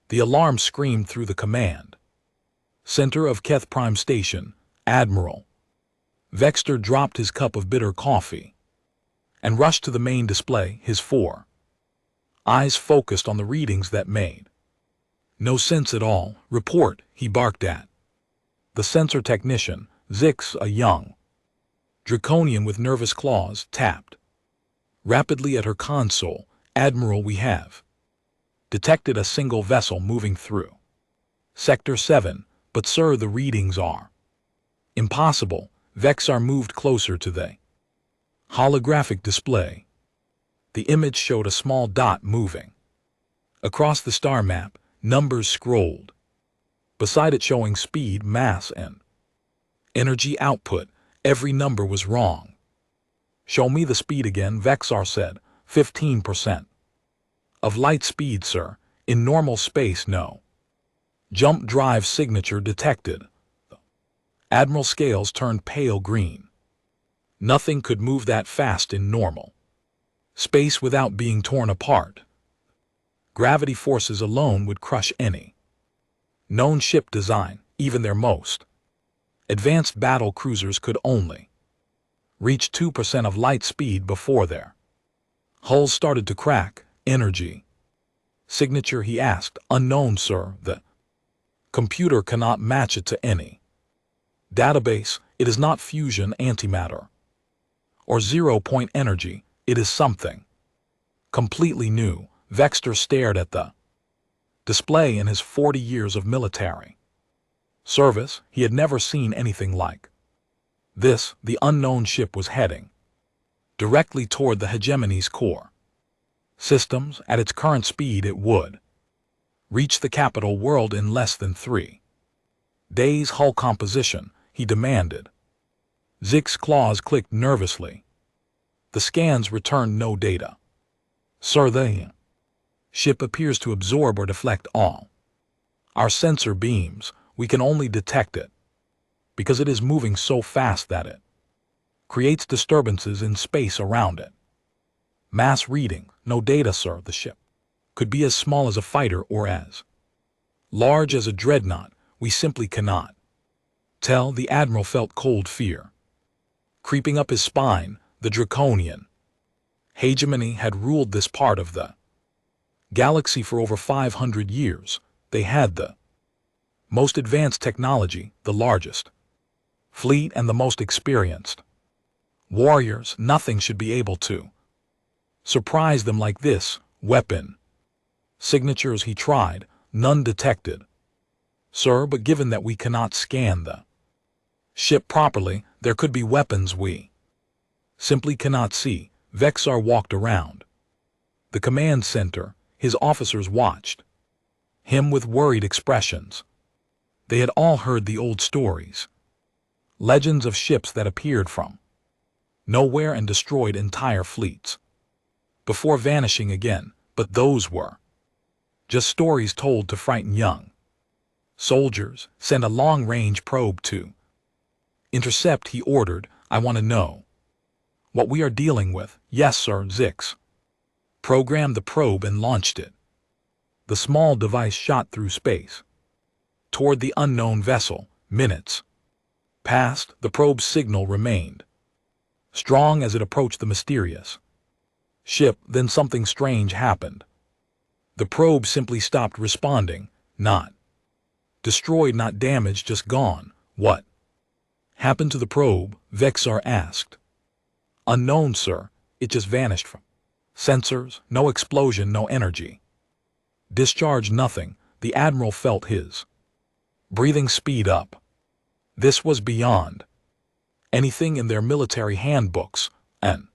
The alarm screamed through the command center of Keth Prime Station, Admiral. Vexter dropped his cup of bitter coffee and rushed to the main display, his four eyes focused on the readings that made no sense at all. Report, he barked at the sensor technician. Zix, a young draconian with nervous claws, tapped rapidly at her console. Admiral, we have detected a single vessel moving through Sector 7, but sir, the readings are impossible. Vexar moved closer to the holographic display. The image showed a small dot moving across the star map, numbers scrolled beside it showing speed, mass, and energy output. Every number was wrong. Show me the speed again, Vexar said. 15% of light speed, sir. In normal space, no. Jump drive signature detected. Admiral Scales turned pale green. Nothing could move that fast in normal space without being torn apart. Gravity forces alone would crush any known ship design. Even their most advanced battle cruisers could only reach 2% of light speed before their hulls started to crack. Energy signature, he asked. Unknown, sir. The computer cannot match it to any database. It is not fusion antimatter or 0-point energy. It is something completely new. Vexter stared at the display. In his 40 years of military service, he had never seen anything like this. The unknown ship was heading directly toward the hegemony's core systems. At its current speed, it would reach the capital world in less than 3 days. Hull composition, he demanded. Zix's claws clicked nervously. The scans returned no data. Sir, the ship appears to absorb or deflect all our sensor beams. We can only detect it because it is moving so fast that it creates disturbances in space around it. Mass reading, no data, sir. The ship could be as small as a fighter or as large as a dreadnought. We simply cannot tell. The Admiral felt cold fear creeping up his spine. The draconian hegemony had ruled this part of the galaxy for over 500 years. They had the most advanced technology, the largest fleet, and the most experienced warriors. Nothing should be able to surprise them like this. Weapon signatures, he tried. None detected, sir, but given that we cannot scan the ship properly, there could be weapons we simply cannot see. Vexar walked around the command center. His officers watched him with worried expressions. They had all heard the old stories, legends of ships that appeared from nowhere and destroyed entire fleets before vanishing again, but those were just stories told to frighten young soldiers. Send a long-range probe to intercept, he ordered. I want to know what we are dealing with. Yes, sir. Zix programmed the probe and launched it. The small device shot through space toward the unknown vessel. Minutes passed. The probe's signal remained strong as it approached the mysterious ship. Then something strange happened. The probe simply stopped responding. Not destroyed, not damaged, just gone. What happened to the probe? Vexar asked. Unknown, sir. It just vanished from sensors. No explosion, no energy discharge, nothing. The Admiral felt his breathing speed up. This was beyond anything in their military handbooks. An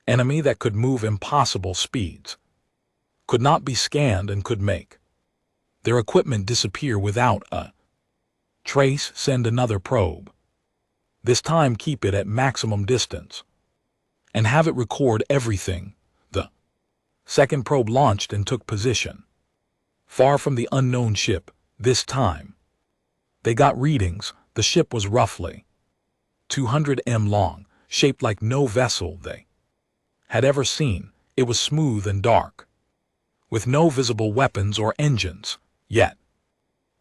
enemy that could move impossible speeds, could not be scanned, and could make their equipment disappear without a trace. Send another probe. This time keep it at maximum distance and have it record everything. The second probe launched and took position far from the unknown ship. This time they got readings. The ship was roughly 200 m long, shaped like no vessel they had ever seen. It was smooth and dark, with no visible weapons or engines. Yet,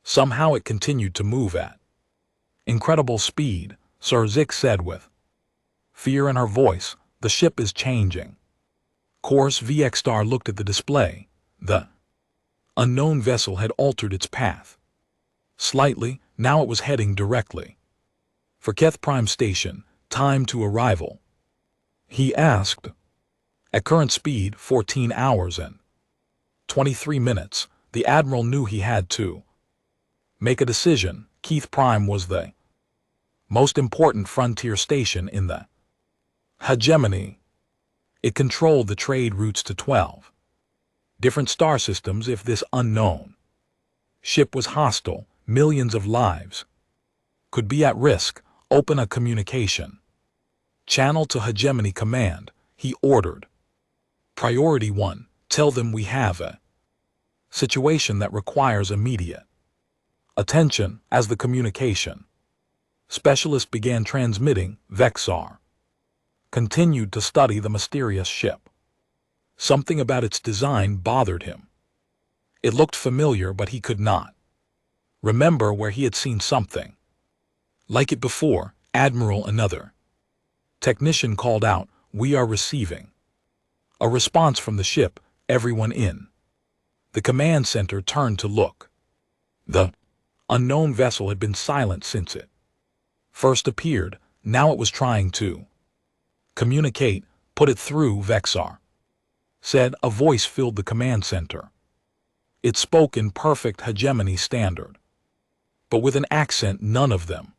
somehow it continued to move at incredible speed, Sir Zick said with fear in her voice. The ship is changing course. VX-Star looked at the display. The unknown vessel had altered its path slightly. Now it was heading directly for Keth Prime Station. Time to arrival, he asked. At current speed, 14 hours and 23 minutes. The Admiral knew he had to make a decision. Keth Prime was the most important frontier station in the hegemony. It controlled the trade routes to 12 different star systems. If this unknown ship was hostile, millions of lives could be at risk. Open a communication channel to Hegemony Command, he ordered. Priority 1, tell them we have a situation that requires immediate attention. As the communication specialist began transmitting, Vexar continued to study the mysterious ship. Something about its design bothered him. It looked familiar, but he could not remember where he had seen something like it before. Admiral, another technician called out, we are receiving a response from the ship. Everyone in the command center turned to look. The unknown vessel had been silent since it first appeared. Now it was trying to communicate. Put it through, Vexar said. A voice filled the command center. It spoke in perfect hegemony standard, but with an accent none of them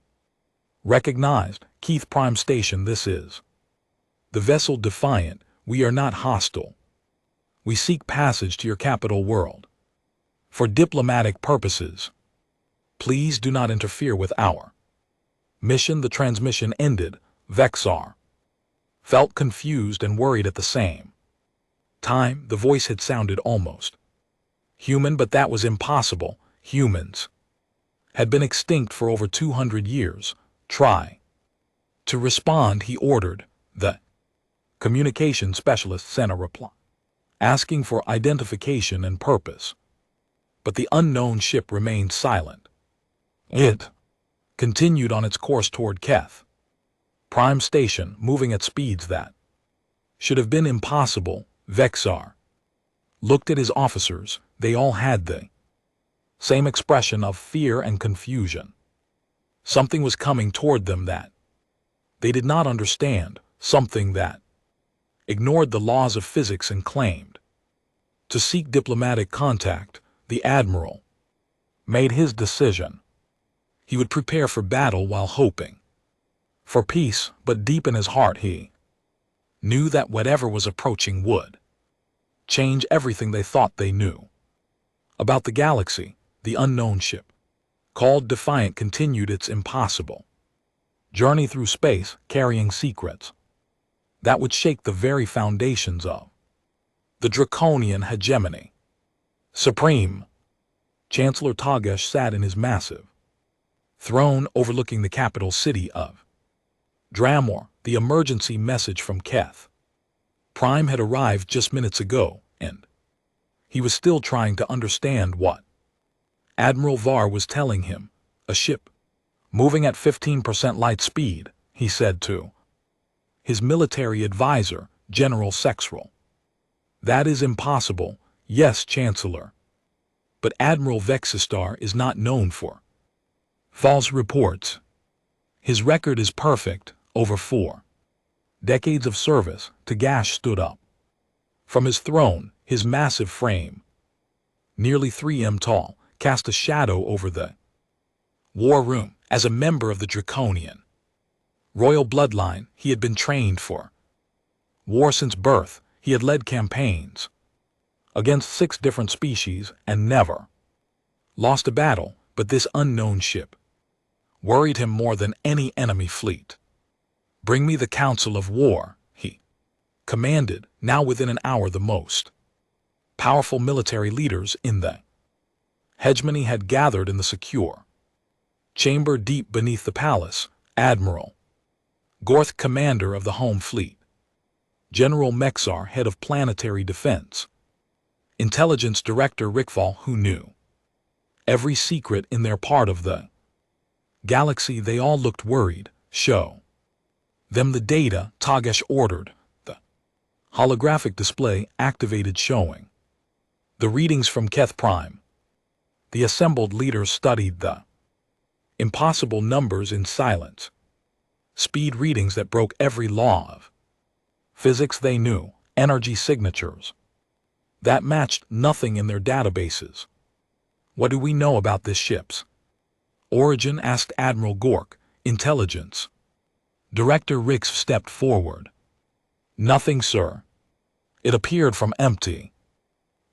recognized. Keth Prime Station, this is the vessel Defiant. We are not hostile. We seek passage to your capital world for diplomatic purposes. Please do not interfere with our mission. The transmission ended. Vexar felt confused and worried at the same time. The voice had sounded almost human, but that was impossible. Humans had been extinct for over 200 years. Try to respond, he ordered. The communication specialist sent a reply asking for identification and purpose, but the unknown ship remained silent. It continued on its course toward Keth Prime Station, moving at speeds that should have been impossible. Vexar looked at his officers. They all had the same expression of fear and confusion. Something was coming toward them that they did not understand, something that ignored the laws of physics and claimed to seek diplomatic contact. The Admiral made his decision. He would prepare for battle while hoping for peace, but deep in his heart he knew that whatever was approaching would change everything they thought they knew about the galaxy. The unknown ship, called Defiant, continued its impossible journey through space, carrying secrets that would shake the very foundations of the draconian hegemony. Supreme Chancellor Tagesh sat in his massive throne overlooking the capital city of Dramor. The emergency message from Keth Prime had arrived just minutes ago, and he was still trying to understand what Admiral Var was telling him. A ship moving at 15% light speed, he said to his military advisor, General Sexral. That is impossible. Yes, Chancellor. But Admiral Vexistar is not known for false reports. His record is perfect. Over 4 decades of service. Tagash stood up from his throne. His massive frame, nearly 3 m tall, cast a shadow over the war room. As a member of the draconian royal bloodline, he had been trained for war since birth. He had led campaigns against 6 different species and never lost a battle, but this unknown ship worried him more than any enemy fleet. Bring me the Council of War, he commanded. Now within an hour the most powerful military leaders in the hegemony had gathered in the secure chamber deep beneath the palace. Admiral Gorth, commander of the Home Fleet, General Mexar, head of planetary defense, Intelligence Director Rickfall, who knew every secret in their part of the galaxy. They all looked worried. Show them the data, Tagesh ordered. The holographic display activated, showing the readings from Keth Prime. The assembled leaders studied the impossible numbers in silence. Speed readings that broke every law of physics they knew, energy signatures that matched nothing in their databases. What do we know about this ship's origin? Asked Admiral Gork. Intelligence Director Rix stepped forward. Nothing, sir. It appeared from empty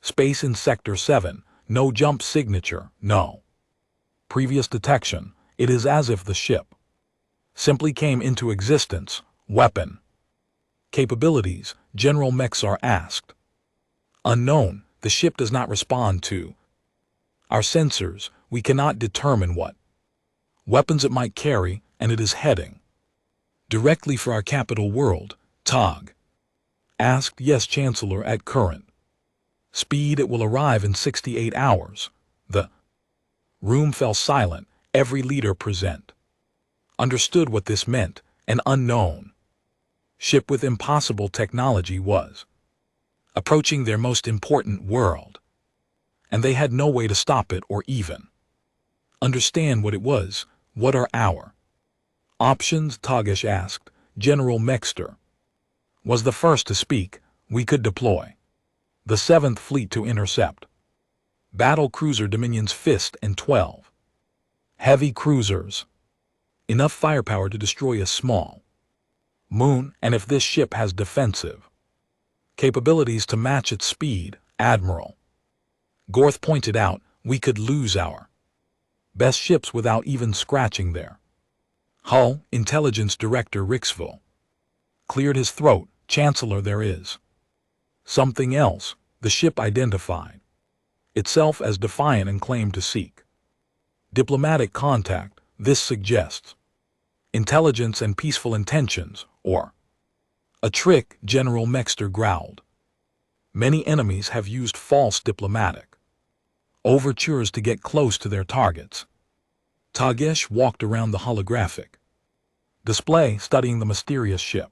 space in Sector 7. No jump signature, no previous detection. It is as if the ship simply came into existence. Weapon capabilities, General Mexar asked. Unknown. The ship does not respond to our sensors. We cannot determine what weapons it might carry, and it is heading directly for our capital world. Tog asked. Yes, Chancellor, at current speed it will arrive in 68 hours. The room fell silent. Every leader present understood what this meant. An unknown ship with impossible technology was approaching their most important world, and they had no way to stop it or even understand what it was. What are our options? Tagesh asked. General Mexter was the first to speak. We could deploy the 7th Fleet to intercept battle cruiser Dominion's Fist and 12 heavy cruisers, enough firepower to destroy a small moon, and if this ship has defensive capabilities to match its speed, Admiral Gorth pointed out, we could lose our best ships without even scratching their hull. Intelligence Director Rixville cleared his throat. Chancellor, there is something else. The ship identified itself as defiant and claimed to seek diplomatic contact. This suggests intelligence and peaceful intentions, or a trick, General Mexter growled. Many enemies have used false diplomatic overtures to get close to their targets. Tagesh walked around the holographic display, studying the mysterious ship.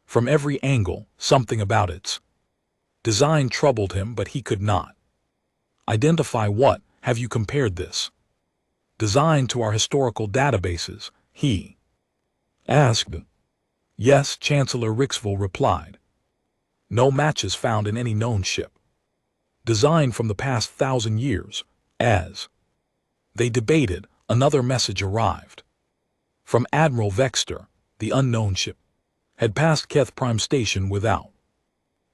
From every angle, something about its design troubled him, but he could not identify what. Have you compared this design to our historical databases? He asked. Yes, Chancellor Rixville replied. No matches found in any known ship designed from the past 1,000 years. As they debated, another message arrived from Admiral Vexter. The unknown ship had passed Keth Prime Station without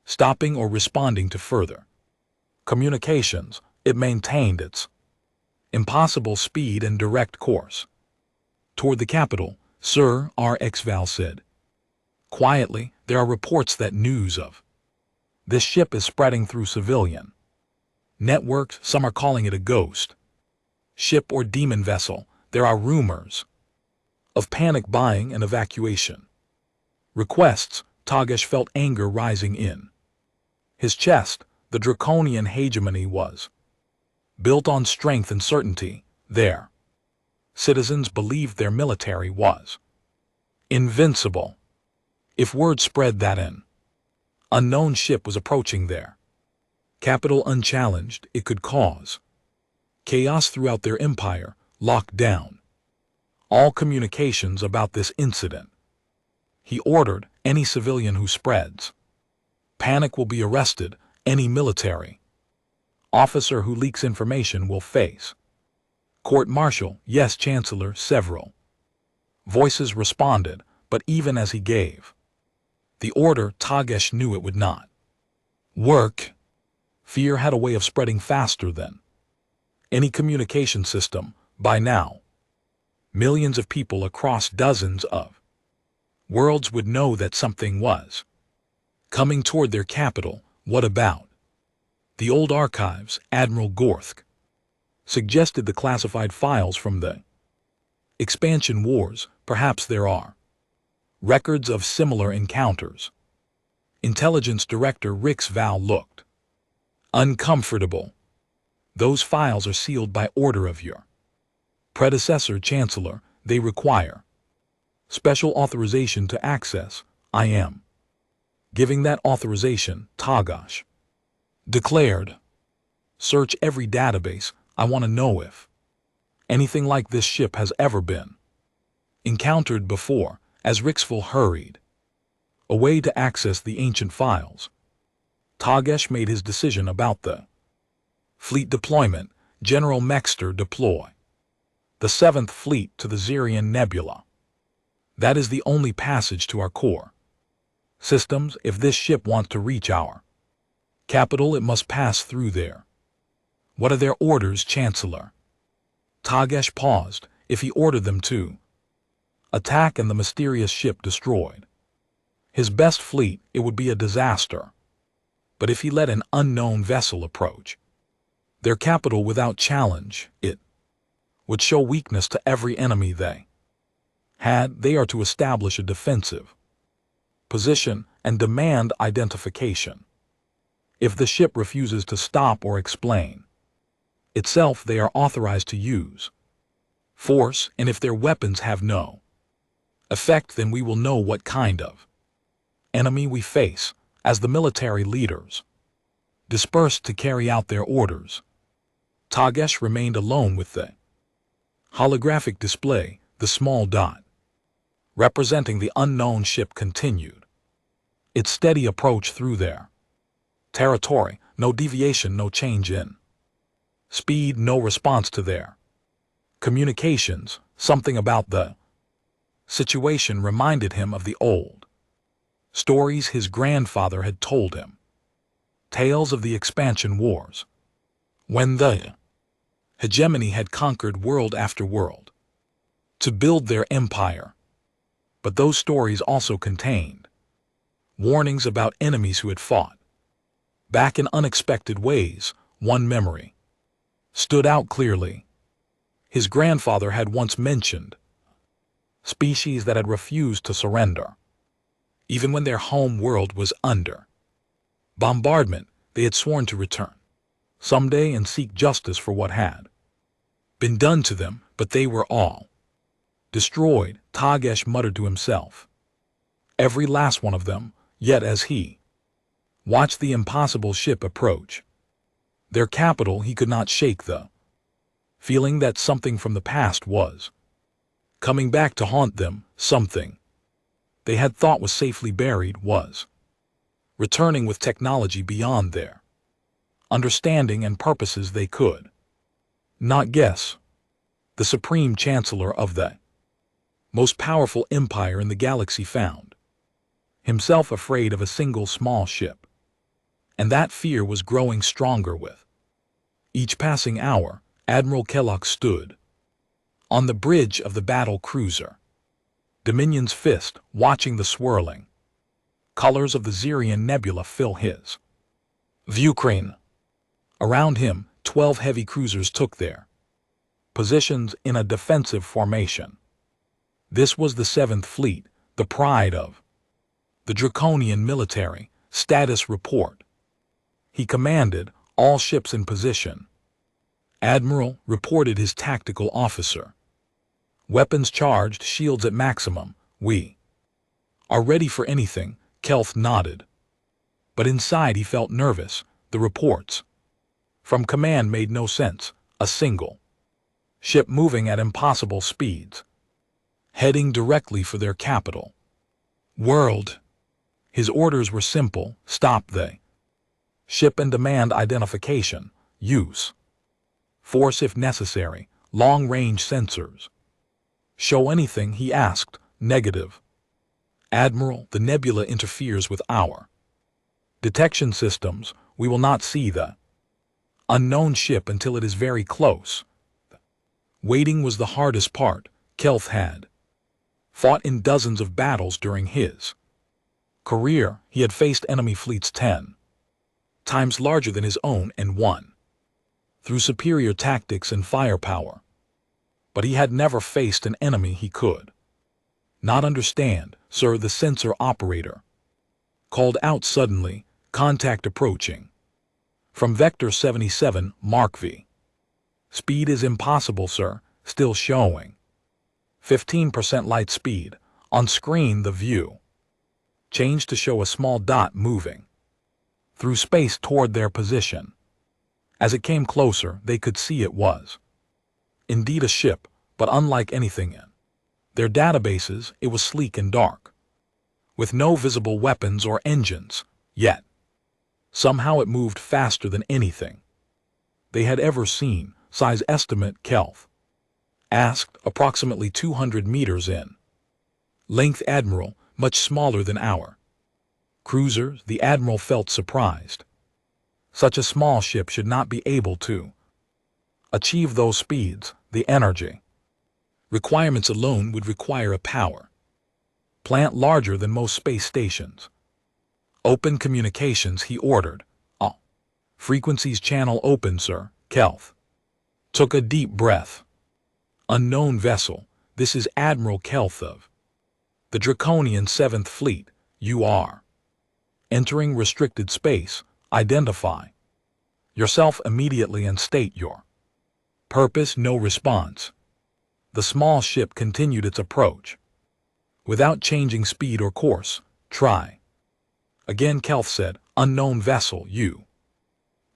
stopping or responding to further communications. It maintained its impossible speed and direct course toward the capital. Sir, RX-Val said quietly, there are reports that news of this ship is spreading through civilian networks. Some are calling it a ghost ship or demon vessel. There are rumors of panic buying and evacuation requests. Tagesh felt anger rising in his chest. The draconian hegemony was built on strength and certainty. Their citizens believed their military was invincible. If word spread that an unknown ship was approaching their capital unchallenged, it could cause chaos throughout their empire. Lock down all communications about this incident, he ordered. Any civilian who spreads panic will be arrested. Any military officer who leaks information will face court-martial. Yes, Chancellor. Several voices responded, but even as he gave the order, Tagesh knew it would not work. Fear had a way of spreading faster than any communication system. By now, millions of people across dozens of worlds would know that something was coming toward their capital. What about the old archives? Admiral Gorth suggested. The classified files from the expansion wars. Perhaps there are records of similar encounters. Intelligence Director Rix Val looked uncomfortable. Those files are sealed by order of your predecessor chancellor. They require special authorization to access. I am giving that authorization, Tagash declared. Search every database. I want to know if anything like this ship has ever been encountered before. As Rixville hurried away to access the ancient files, Tagesh made his decision about the fleet deployment. General Mexter, deploy the 7th Fleet to the Zirian Nebula. That is the only passage to our core systems. If this ship wants to reach our capital, it must pass through there. What are their orders, Chancellor? Tagesh paused. If he ordered them to attack and the mysterious ship destroyed his best fleet, it would be a disaster. But if he let an unknown vessel approach their capital without challenge, it would show weakness to every enemy they had. They are to establish a defensive position and demand identification. If the ship refuses to stop or explain itself, they are authorized to use force, and if their weapons have no effect, then we will know what kind of enemy we face. As the military leaders dispersed to carry out their orders, Tagesh remained alone with the holographic display. The small dot representing the unknown ship continued its steady approach through their territory. No deviation, no change in speed, no response to their communications. Something about the situation reminded him of the old stories his grandfather had told him. Tales of the expansion wars, when the hegemony had conquered world after world to build their empire. But those stories also contained warnings about enemies who had fought back in unexpected ways. One memory stood out clearly. His grandfather had once mentioned species that had refused to surrender. Even when their home world was under bombardment, they had sworn to return someday and seek justice for what had been done to them, but they were all destroyed. Tagesh muttered to himself. Every last one of them. Yet as he watched the impossible ship approach their capital, he could not shake the feeling that something from the past was coming back to haunt them. Something they had thought was safely buried was returning with technology beyond their understanding and purposes they could not guess. The Supreme Chancellor of the most powerful empire in the galaxy found himself afraid of a single small ship, and that fear was growing stronger with each passing hour. Admiral Kellogg stood on the bridge of the battle cruiser Dominion's Fist, watching the swirling colors of the Zirian Nebula fill his viewscreen. Around him, 12 heavy cruisers took their positions in a defensive formation. This was the 7th Fleet, the pride of the Draconian military. Status report. He commanded all ships in position. Admiral, reported his tactical officer. Weapons charged, shields at maximum. We are ready for anything. Kelth nodded. But inside he felt nervous. The reports from command made no sense. A single ship moving at impossible speeds, heading directly for their capital world. His orders were simple. Stop the ship and demand identification. Use force if necessary. Long-range sensors. Show anything, he asked. Negative. Admiral, the nebula interferes with our detection systems. We will not see the unknown ship until it is very close. Waiting was the hardest part. Kelth had fought in dozens of battles during his career. He had faced enemy fleets 10 times larger than his own and won through superior tactics and firepower. But he had never faced an enemy he could not understand. Sir, the sensor operator called out suddenly. Contact approaching from Vector 77, Mark V. Speed is impossible, sir. Still showing. 15% light speed. On screen, the view changed to show a small dot moving through space toward their position. As it came closer, they could see it was indeed a ship, but unlike anything in their databases, it was sleek and dark, with no visible weapons or engines. Yet, somehow it moved faster than anything they had ever seen. Size estimate, Kelth asked. Approximately 200 meters in length, Admiral. Much smaller than our cruisers. The Admiral felt surprised. Such a small ship should not be able to achieve those speeds. The energy requirements alone would require a power plant larger than most space stations. Open communications, he ordered. All frequencies channel open, sir. Kelth took a deep breath. Unknown vessel. This is Admiral Kelth of the Draconian 7th Fleet. You are entering restricted space. Identify yourself immediately and state your purpose. No response. The small ship continued its approach without changing speed or course. Try again, Kelth said. Unknown vessel, you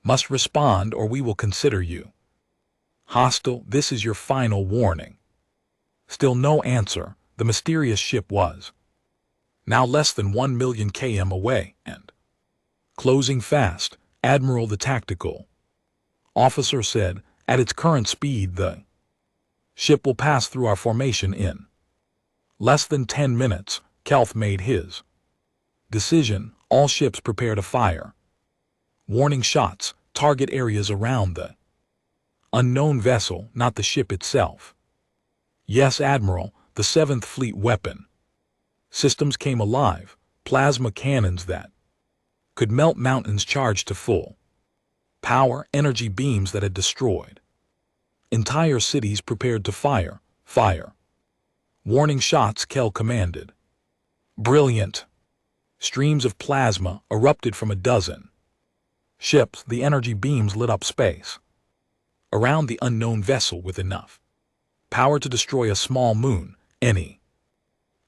must respond or we will consider you hostile. This is your final warning. Still no answer. The mysterious ship was now less than 1 million km away and closing fast. Admiral, the tactical officer said, at its current speed the ship will pass through our formation in less than 10 minutes. Kelth made his decision. All ships prepare to fire warning shots. Target areas around the unknown vessel, not the ship itself. Yes, Admiral. The 7th Fleet weapon systems came alive. Plasma cannons that could melt mountains charged to full power. Energy beams that had destroyed entire cities prepared to fire. Fire warning shots, Kel commanded. Brilliant. Streams of plasma erupted from a dozen ships. The energy beams lit up space around the unknown vessel with enough power to destroy a small moon. Any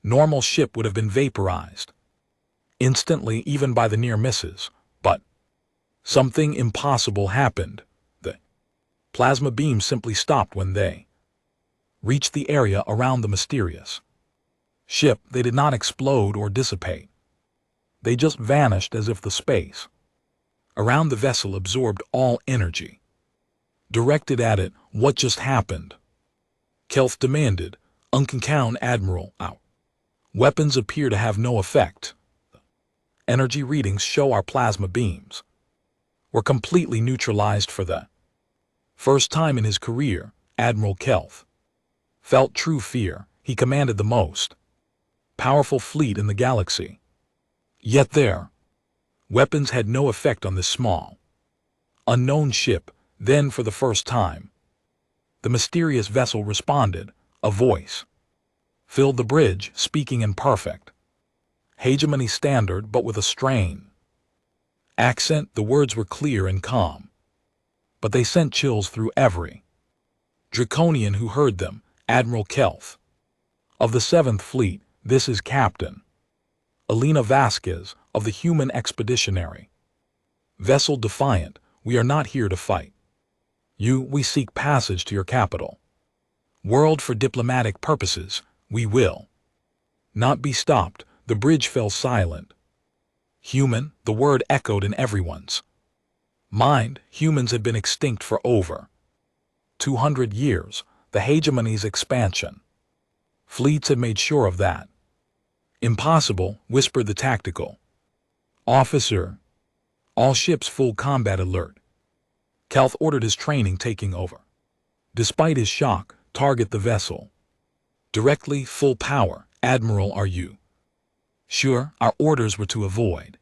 normal ship would have been vaporized instantly, even by the near misses. But something impossible happened. The plasma beams simply stopped when they reached the area around the mysterious ship. They did not explode or dissipate. They just vanished as if the space around the vessel absorbed all energy directed at it. What just happened? Kelth demanded. Unconfounded, Admiral. Our weapons appear to have no effect. Energy readings show our plasma beams were completely neutralized. For the first time in his career, Admiral Kelth felt true fear. He commanded the most powerful fleet in the galaxy. Yet their weapons had no effect on this small, unknown ship. Then, for the first time, the mysterious vessel responded. A voice filled the bridge, speaking in perfect hegemony standard, but with a strain accent. The words were clear and calm, but they sent chills through every Draconian who heard them. Admiral Kelth of the 7th Fleet, this is Captain Elena Vasquez of the Human Expeditionary Vessel Defiant. We are not here to fight you. We seek passage to your capital world for diplomatic purposes. We will not be stopped. The bridge fell silent. Human, the word echoed in everyone's mind. Humans had been extinct for over 200 years. The hegemony's expansion fleets had made sure of that. Impossible, whispered the tactical officer. All ships full combat alert. Kelth ordered, his training taking over. Despite his shock, target the vessel directly. Full power. Admiral, are you sure? Our orders were to avoid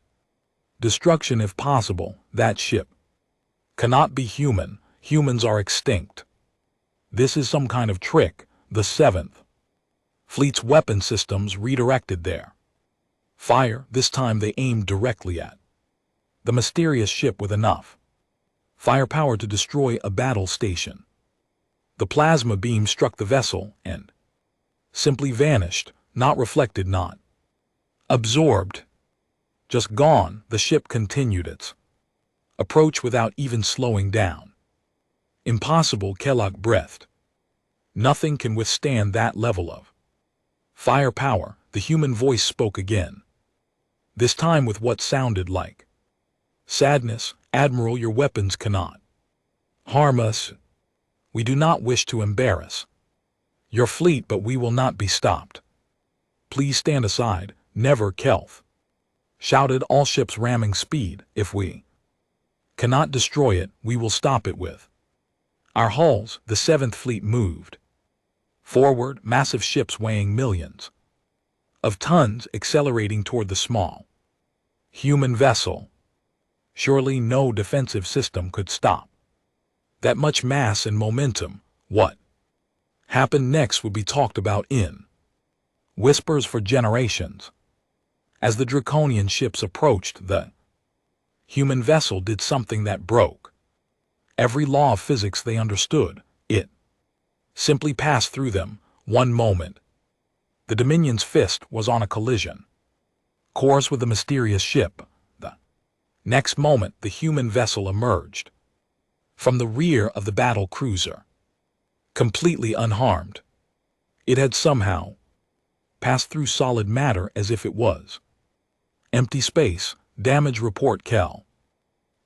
destruction if possible. That ship cannot be human. Humans are extinct. This is some kind of trick. The 7th Fleet's weapon systems redirected their fire. This time they aimed directly at the mysterious ship with enough firepower to destroy a battle station. The plasma beam struck the vessel and simply vanished, not reflected, not absorbed. Just gone. The ship continued its approach without even slowing down. Impossible, Kellogg breathed. Nothing can withstand that level of firepower. The human voice spoke again, this time with what sounded like sadness. Admiral, your weapons cannot harm us. We do not wish to embarrass your fleet, but we will not be stopped. Please stand aside. Never, Kelth shouted, all ships ramming speed. If we cannot destroy it, we will stop it with our hulls. The Seventh Fleet moved forward, massive ships weighing millions of tons accelerating toward the small human vessel. Surely no defensive system could stop that much mass and momentum. What happened next would be talked about in whispers for generations. As the draconian ships approached, the human vessel did something that broke every law of physics they understood. It simply passed through them. One moment, the Dominion's fist was on a collision course with the mysterious ship. The next moment, the human vessel emerged from the rear of the battle cruiser, completely unharmed. It had somehow passed through solid matter as if it was empty space. Damage report, Kel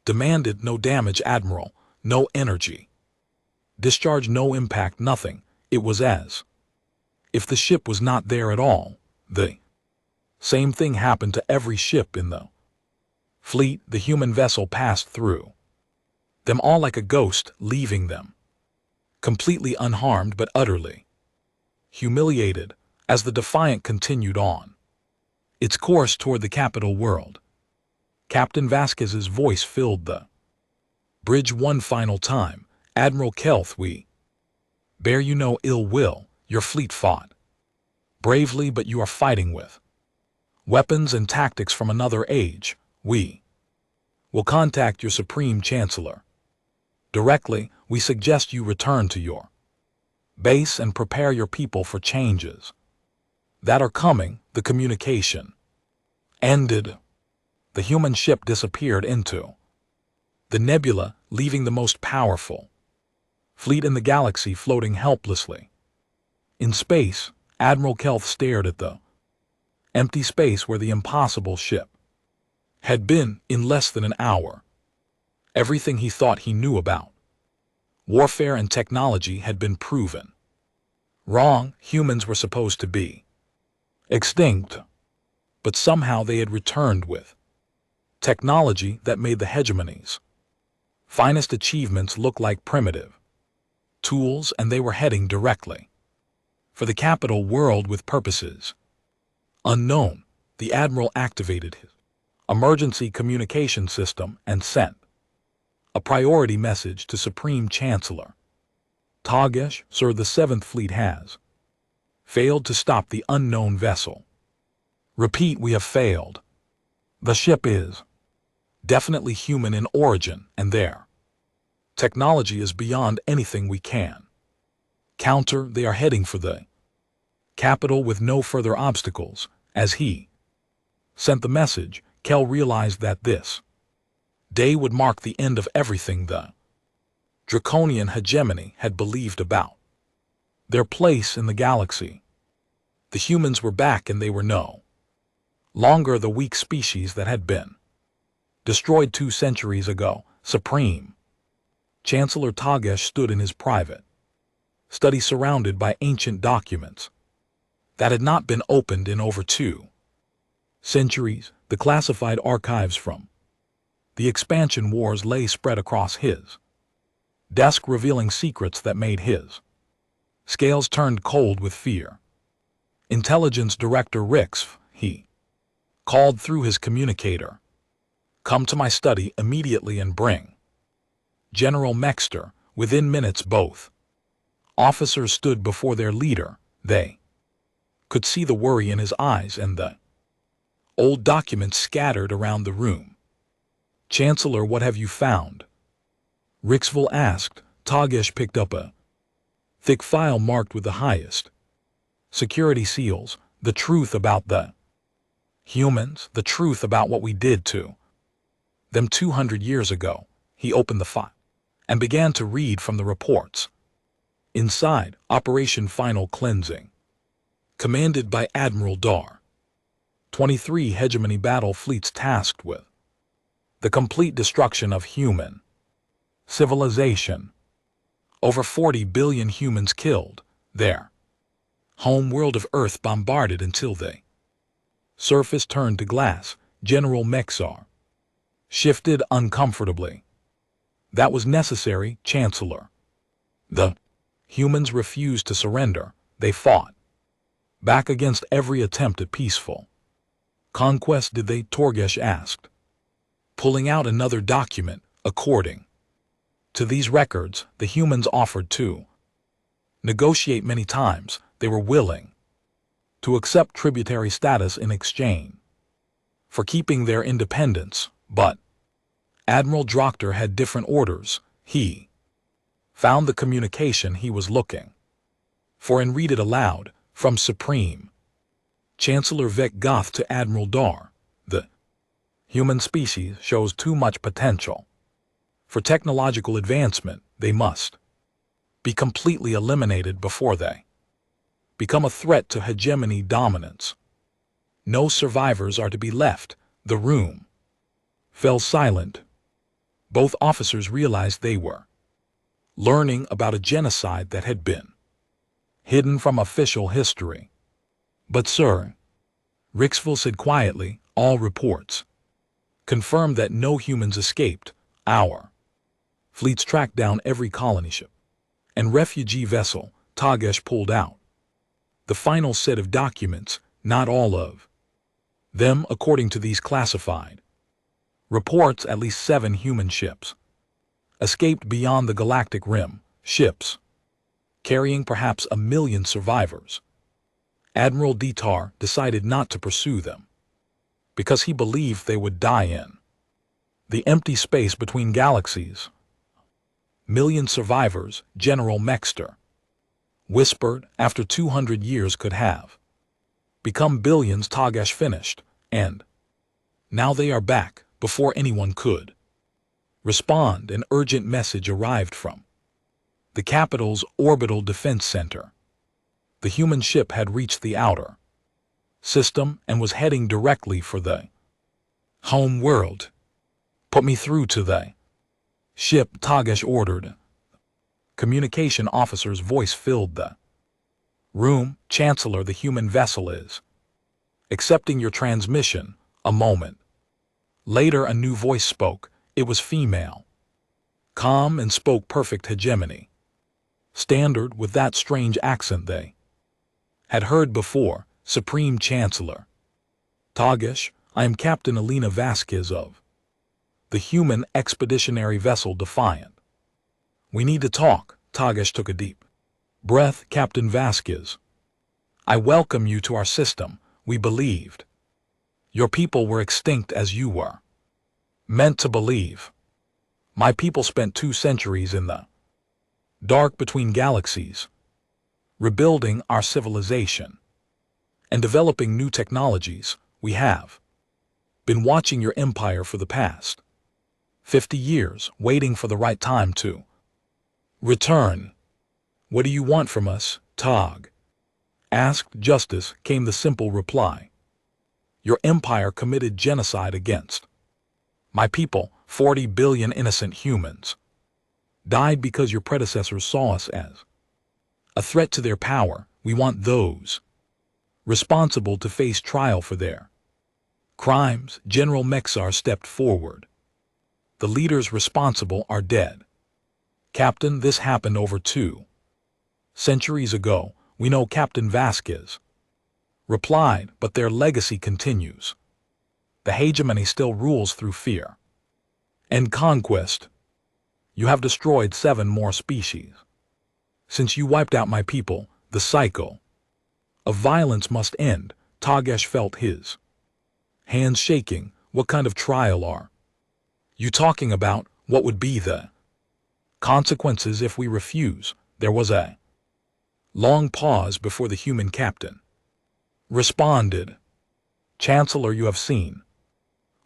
demanded. No damage, Admiral. No energy discharge, no impact, nothing. It was as if the ship was not there at all. The same thing happened to every ship in the fleet. The human vessel passed through them all like a ghost, leaving them completely unharmed but utterly humiliated as the Defiant continued on its course toward the capital world. Captain Vasquez's voice filled the bridge one final time. Admiral Kelth, we bear you no ill will. Your fleet fought bravely, but you are fighting with weapons and tactics from another age. We will contact your Supreme Chancellor directly. We suggest you return to your base and prepare your people for changes that are coming. The communication ended. The human ship disappeared into the nebula, leaving the most powerful fleet in the galaxy floating helplessly in space. Admiral Kelth stared at the empty space where the impossible ship had been. In less than an hour, everything he thought he knew about warfare and technology had been proven wrong. Humans were supposed to be extinct, but somehow they had returned with technology that made the hegemony's finest achievements look like primitive tools, and they were heading directly for the capital world with purposes unknown. The Admiral activated his emergency communication system and sent a priority message to Supreme Chancellor Tagesh. Sir, the Seventh Fleet has failed to stop the unknown vessel. Repeat, we have failed. The ship is definitely human in origin, and their technology is beyond anything we can counter. They are heading for the capital with no further obstacles. As he sent the message, Kel realized that this day would mark the end of everything the draconian hegemony had believed about their place in the galaxy. The humans were back, and they were no longer the weak species that had been destroyed 2 centuries ago. Supreme Chancellor Tagesh stood in his private study surrounded by ancient documents that had not been opened in over 2 centuries. The classified archives from the expansion wars lay spread across his desk, revealing secrets that made his scales turned cold with fear. Intelligence Director Rix, he called through his communicator. Come to my study immediately and bring General Mexter. Within minutes, both officers stood before their leader. They could see the worry in his eyes and the old documents scattered around the room. Chancellor, what have you found? Rixville asked. Tagesh picked up a Thick file marked with the highest security seals, the truth about the humans, the truth about what we did to them 200 years ago. He opened the file and began to read from the reports. Inside, Operation Final Cleansing, commanded by Admiral Dar. 23 hegemony battle fleets tasked with the complete destruction of human civilization. Over 40 billion humans killed, their home world of Earth bombarded until they surface turned to glass. General Mexar shifted uncomfortably. That was necessary, Chancellor. The humans refused to surrender. They fought back against every attempt at peaceful conquest. Did they? Torgesh asked, pulling out another document. According to these records, the humans offered to negotiate many times. They were willing to accept tributary status in exchange for keeping their independence, but Admiral Drochter had different orders. He found the communication he was looking for and read it aloud from Supreme Chancellor Vec Goth to Admiral Dar. The human species shows too much potential for technological advancement. They must be completely eliminated before they become a threat to hegemony dominance. No survivors are to be left. The room fell silent. Both officers realized they were learning about a genocide that had been hidden from official history. But Sir, Rixville said quietly, all reports confirm that no humans escaped. Our fleets tracked down every colony ship and refugee vessel. Tagesh pulled out the final set of documents, not all of them. According to these classified reports, at least 7 human ships escaped beyond the galactic rim, ships carrying perhaps 1 million survivors. Admiral Ditar decided not to pursue them because he believed they would die in the empty space between galaxies. Million survivors, General Mexter whispered, after 200 years could have become billions. Tagesh finished, and now they are back. Before anyone could respond, an urgent message arrived from the capital's orbital defense center. The human ship had reached the outer system and was heading directly for the home world. Put me through to the ship, Tagesh ordered. Communication officer's voice filled the room. Chancellor, the human vessel is accepting your transmission. A moment later, a new voice spoke. It was female, calm, and spoke perfect hegemony standard with that strange accent they had heard before. Supreme Chancellor Tagesh, I am Captain Elena Vasquez of the human expeditionary vessel Defiant. We need to talk. Tagesh took a deep breath. Captain Vasquez, I welcome you to our system. We believed your people were extinct as you were meant to believe. My people spent 2 centuries in the dark between galaxies, rebuilding our civilization and developing new technologies. We have been watching your empire for the past 50 years, waiting for the right time to return. What do you want from us? Tog asked. Justice, came the simple reply. Your empire committed genocide against my people. 40 billion innocent humans died because your predecessors saw us as a threat to their power. We want those responsible to face trial for their crimes. General Mexar stepped forward. The leaders responsible are dead. Captain, this happened over 2 centuries ago. We know, Captain Vasquez replied, but their legacy continues. The hegemony still rules through fear and conquest. You have destroyed 7 more species. Since you wiped out my people, the cycle of violence must end. Tagesh felt his hands shaking. What kind of trial are you talking about? What would be the consequences if we refuse? There was a Long pause before the human captain responded. Chancellor, you have seen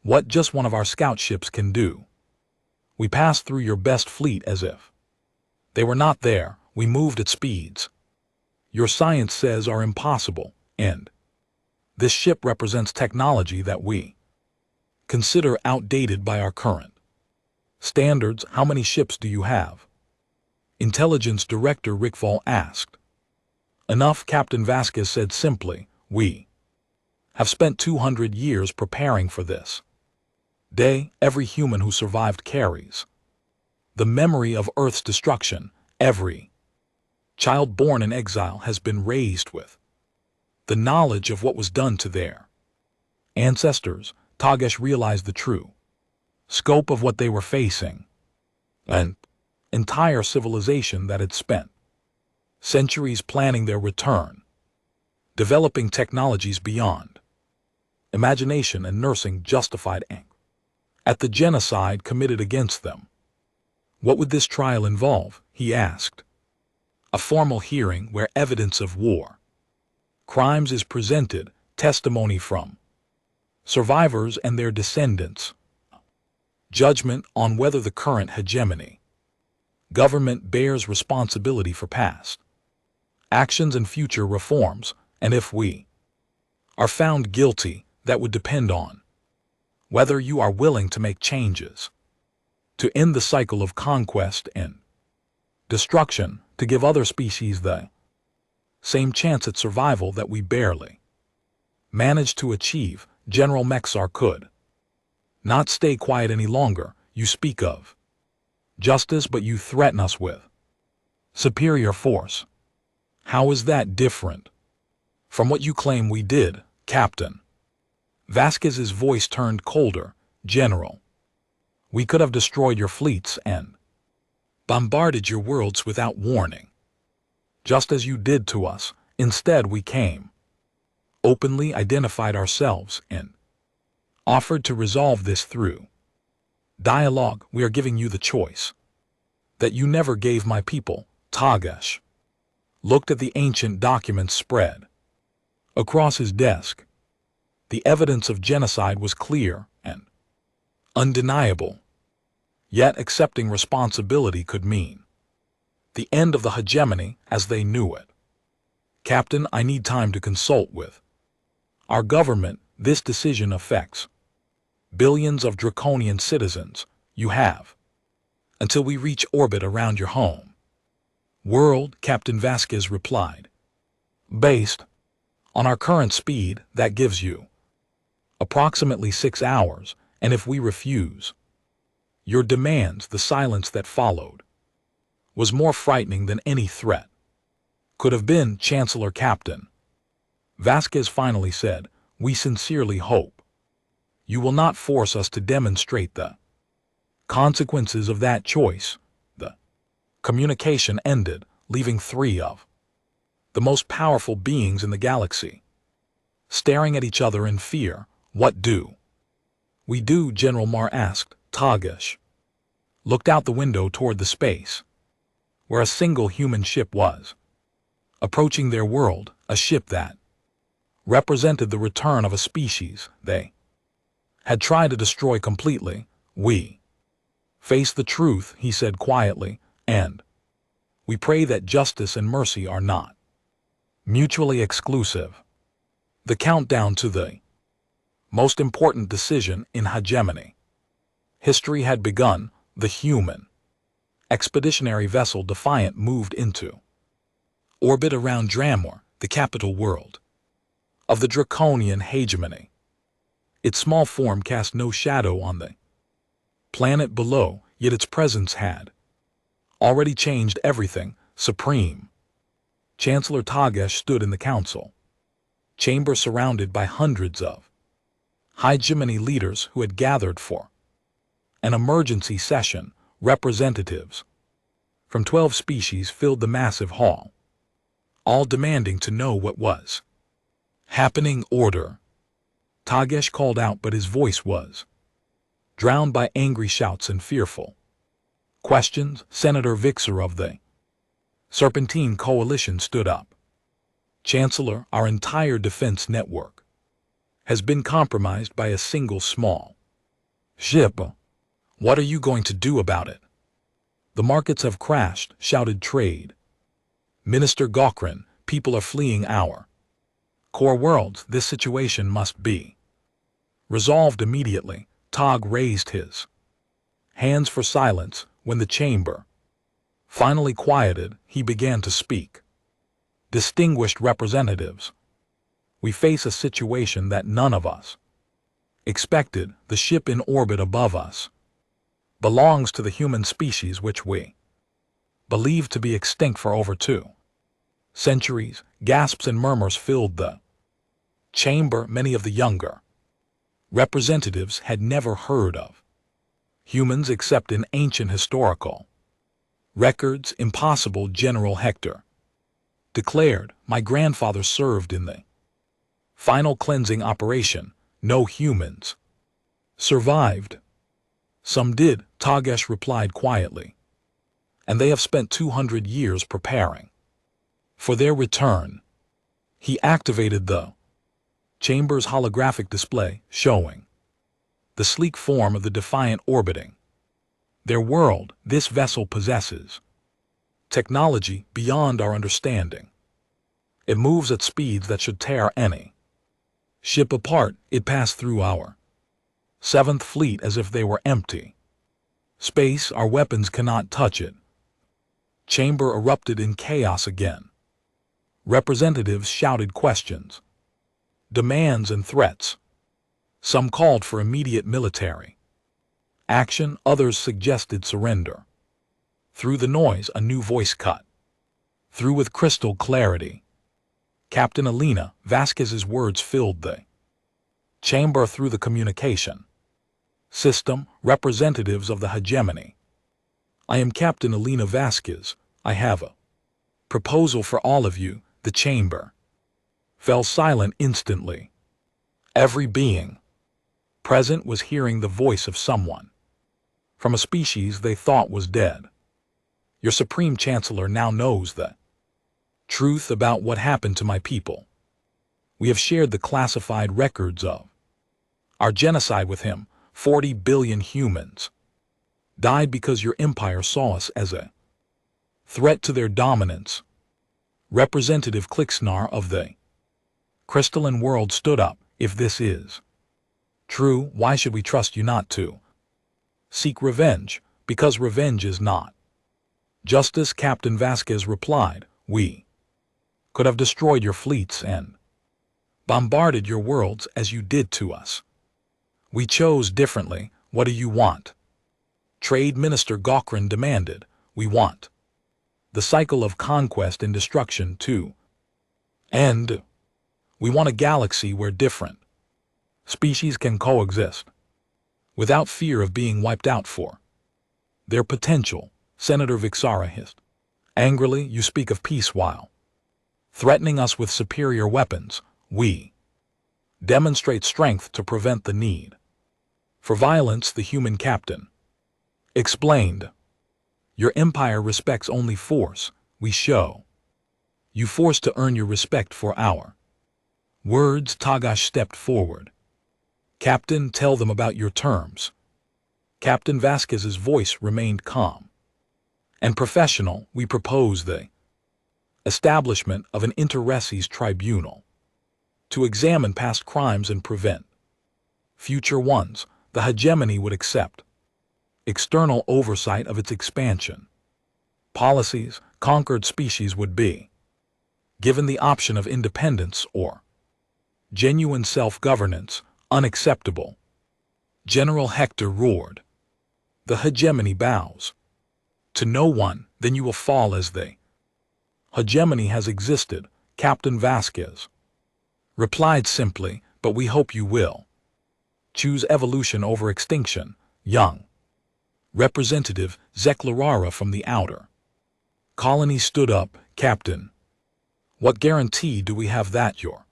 what just one of our scout ships can do. We passed through your best fleet as if they were not there. We moved at speeds your science says are impossible, and this ship represents technology that we consider outdated by our current standards. How many ships do you have? Intelligence Director Rickfall asked. Enough, Captain Vasquez said simply. We have spent 200 years preparing for this day. Every human who survived carries the memory of Earth's destruction. Every child born in exile has been raised with the knowledge of what was done to their ancestors. Tagesh realized the true scope of what they were facing. An entire civilization that had spent centuries planning their return, developing technologies beyond imagination and nursing justified anger at the genocide committed against them. What would this trial involve? He asked. A formal hearing where evidence of war crimes is presented, testimony from survivors and their descendants, judgment on whether the current hegemony government bears responsibility for past actions and future reforms, and if we are found guilty, that would depend on whether you are willing to make changes to end the cycle of conquest and destruction, to give other species the same chance at survival that we barely managed to achieve. General Mexar could not stay quiet any longer. You speak of justice, but you threaten us with superior force. How is that different from what you claim we did, Captain? Vasquez's voice turned colder. General, we could have destroyed your fleets and bombarded your worlds without warning, just as you did to us. Instead, we came, openly identified ourselves, and offered to resolve this through dialogue. We are giving you the choice that you never gave my people. Tagesh looked at the ancient documents spread across his desk. The evidence of genocide was clear and undeniable. Yet accepting responsibility could mean the end of the hegemony as they knew it. Captain, I need time to consult with our government. This decision affects billions of draconian citizens. You have until we reach orbit around your home world, Captain Vasquez replied. Based on our current speed, that gives you approximately 6 hours, and if we refuse your demands, the silence that followed was more frightening than any threat could have been. Chancellor Captain Vasquez finally said, we sincerely hope you will not force us to demonstrate the consequences of that choice. The communication ended, leaving 3 of the most powerful beings in the galaxy staring at each other in fear. What do we do? General Mar asked. Tagesh looked out the window toward the space where a single human ship was approaching their world, a ship that represented the return of a species they had tried to destroy completely. We face the truth, he said quietly, and we pray that justice and mercy are not mutually exclusive. The countdown to the most important decision in hegemony history had begun. The human expeditionary vessel Defiant moved into orbit around Dramor, the capital world of the draconian hegemony. Its small form cast no shadow on the planet below, yet its presence had already changed everything. Supreme Chancellor Tagesh stood in the council chamber surrounded by hundreds of hegemony leaders who had gathered for an emergency session. Representatives from 12 species filled the massive hall, all demanding to know what was happening. Order, Tagesh called out, but his voice was drowned by angry shouts and fearful questions. Senator Vixer of the Serpentine Coalition stood up. Chancellor, our entire defense network has been compromised by a single small ship. What are you going to do about it? The markets have crashed, shouted Trade Minister Gauquin. People are fleeing our core worlds. This situation must be resolved immediately. Tog raised his hands for silence. When the chamber finally quieted, he began to speak. Distinguished representatives, we face a situation that none of us expected. The ship in orbit above us belongs to the human species, which we believe to be extinct for over 2 centuries. Gasps and murmurs filled the chamber. Many of the younger representatives had never heard of humans except in ancient historical records. Impossible. General Hector declared, my grandfather served in the final cleansing operation. No humans survived. Some did, Tagesh replied quietly, and they have spent 200 years preparing for their return. He activated the chamber's holographic display, showing the sleek form of the Defiant orbiting their world. This vessel possesses technology beyond our understanding. It moves at speeds that should tear any ship apart. It passed through our 7th Fleet as if they were empty space. Our weapons cannot touch it. Chamber erupted in chaos again. Representatives shouted questions, demands, and threats. Some called for immediate military action. Others suggested surrender. Through the noise, a new voice cut through with crystal clarity. Captain Elena Vasquez's words filled the chamber. Through the communication system, representatives of the hegemony. I am Captain Elena Vasquez. I have a proposal for all of you. The chamber fell silent instantly. Every being present was hearing the voice of someone from a species they thought was dead. Your Supreme Chancellor now knows the truth about what happened to my people. We have shared the classified records of our genocide with him. 40 billion humans died because your empire saw us as a threat to their dominance. Representative Klixnar of the crystalline world stood up. If this is true, why should we trust you not to seek revenge? Because revenge is not justice, Captain Vasquez replied. We could have destroyed your fleets and bombarded your worlds as you did to us. We chose differently. What do you want? Trade Minister Gauquin demanded. We want the cycle of conquest and destruction to end. We want a galaxy where different species can coexist without fear of being wiped out for their potential. Senator Vixara hissed angrily. You speak of peace while threatening us with superior weapons. We demonstrate strength to prevent the need for violence. The human captain explained. Your empire respects only force. We show you force to earn your respect for our words. Tagash stepped forward. Captain, tell them about your terms. Captain Vasquez's voice remained calm and professional. We propose the establishment of an inter-reces tribunal to examine past crimes and prevent future ones. The hegemony would accept external oversight of its expansion policies. Conquered species would be given the option of independence or genuine self-governance. Unacceptable. General Hector roared. The hegemony bows to no one. Then you will fall as they. Hegemony has existed, Captain Vasquez replied simply, but we hope you will choose evolution over extinction. Young Representative Zeklarara from the outer colony stood up. Captain, what guarantee do we have that your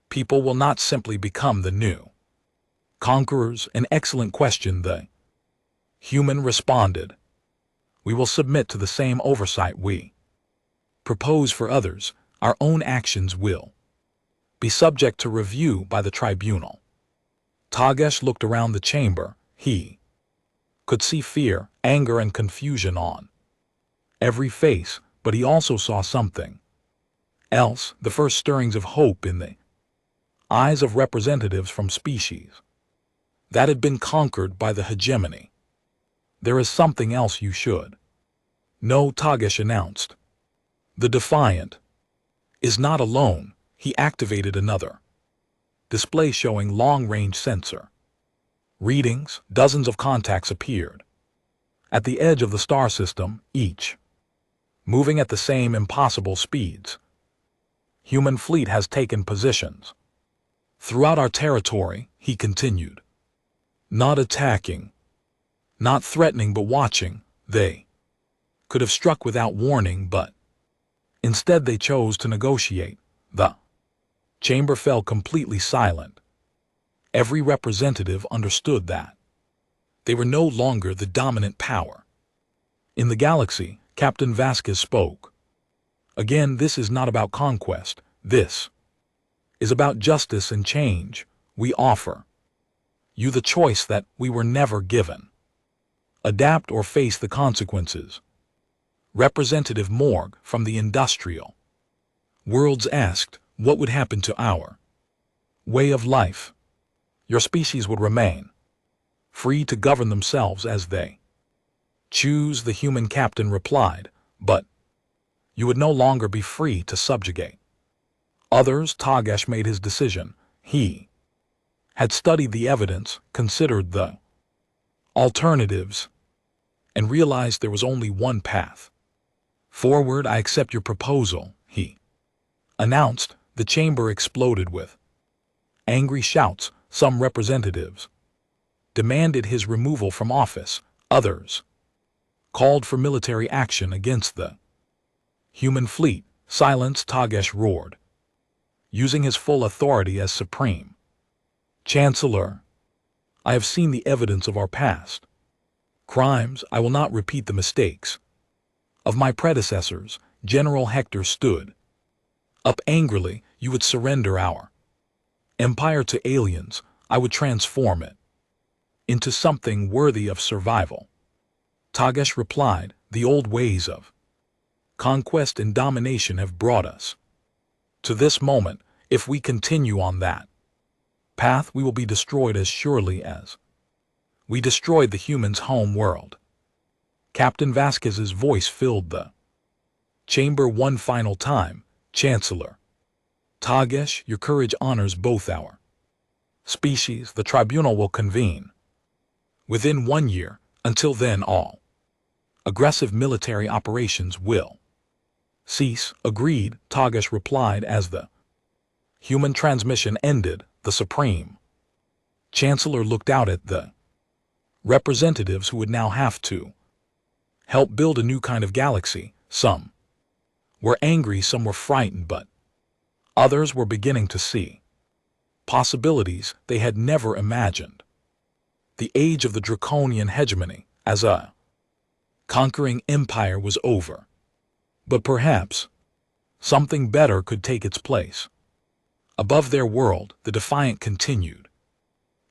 people will not simply become the new conquerors? An excellent question, the human responded. We will submit to the same oversight we propose for others, our own actions will be subject to review by the tribunal. Tagesh looked around the chamber. He could see fear, anger, and confusion on every face, but he also saw something else, the first stirrings of hope in the eyes of representatives from species that had been conquered by the hegemony. "There is something else you should know," Tagesh announced. "The Defiant is not alone." He activated another display showing long-range sensor readings. Dozens of contacts appeared at the edge of the star system, each moving at the same impossible speeds. "Human fleet has taken positions throughout our territory," he continued. "Not attacking, not threatening, but watching. They could have struck without warning, but instead they chose to negotiate." The chamber fell completely silent. Every representative understood that they were no longer the dominant power in the galaxy. Captain Vasquez spoke. "Again, this is not about conquest. This is about justice and change. We offer you the choice that we were never given. Adapt or face the consequences." Representative Morg from the industrial worlds asked, "What would happen to our way of life?" "Your species would remain free to govern themselves as they choose," the human captain replied, "but you would no longer be free to subjugate others." Tagesh made his decision. He had studied the evidence, considered the alternatives, and realized there was only one path forward. "I accept your proposal," he announced. The chamber exploded with angry shouts. Some representatives demanded his removal from office. Others called for military action against the human fleet. "Silence!" Tagesh roared, using his full authority as Supreme Chancellor. "I have seen the evidence of our past crimes. I will not repeat the mistakes of my predecessors." General Hector stood up angrily. "You would surrender our empire to aliens. I would transform it into something worthy of survival." Tagesh replied, "The old ways of conquest and domination have brought us to this moment. If we continue on that path, we will be destroyed as surely as we destroyed the humans' home world." Captain Vasquez's voice filled the chamber one final time. "Chancellor Tagesh, your courage honors both our species. The tribunal will convene within 1 year. Until then, all aggressive military operations will cease." "Agreed," Tagesh replied as the human transmission ended. The Supreme Chancellor looked out at the representatives who would now have to help build a new kind of galaxy. Some were angry, some were frightened, but others were beginning to see possibilities they had never imagined. The age of the draconian hegemony as a conquering empire was over. But perhaps something better could take its place. Above their world, the Defiant continued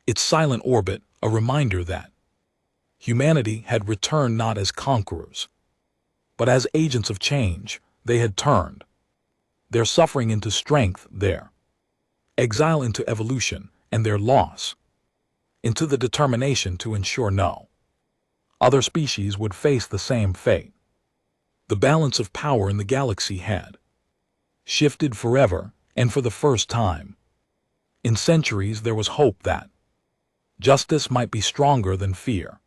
its silent orbit, a reminder that humanity had returned not as conquerors, but as agents of change. They had turned their suffering into strength, their exile into evolution, and their loss into the determination to ensure no other species would face the same fate. The balance of power in the galaxy had shifted forever, and for the first time in centuries there was hope that justice might be stronger than fear.